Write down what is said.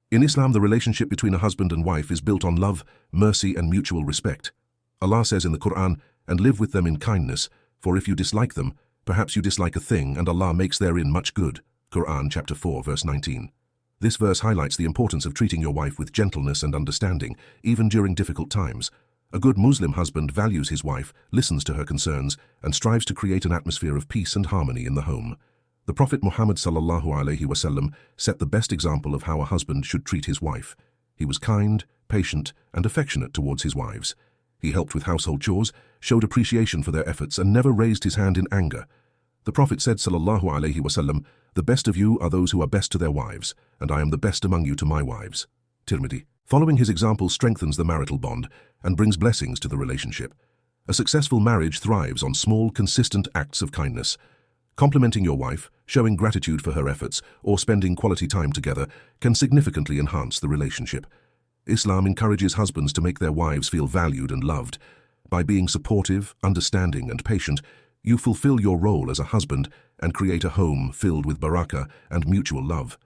In Islam, the relationship between a husband and wife is built on love, mercy, and mutual respect. Allah says in the Quran, "And live with them in kindness, for if you dislike them, perhaps you dislike a thing, and Allah makes therein much good." Quran chapter 4, verse 19. This verse highlights the importance of treating your wife with gentleness and understanding, even during difficult times. A good Muslim husband values his wife, listens to her concerns, and strives to create an atmosphere of peace and harmony in the home. The Prophet Muhammad ﷺ set the best example of how a husband should treat his wife. He was kind, patient, and affectionate towards his wives. He helped with household chores, showed appreciation for their efforts, and never raised his hand in anger. The Prophet said, ﷺ, "The best of you are those who are best to their wives, and I am the best among you to my wives." Tirmidhi. Following his example strengthens the marital bond and brings blessings to the relationship. A successful marriage thrives on small, consistent acts of kindness. Complimenting your wife, showing gratitude for her efforts, or spending quality time together can significantly enhance the relationship. Islam encourages husbands to make their wives feel valued and loved. By being supportive, understanding, and patient, you fulfill your role as a husband and create a home filled with barakah and mutual love.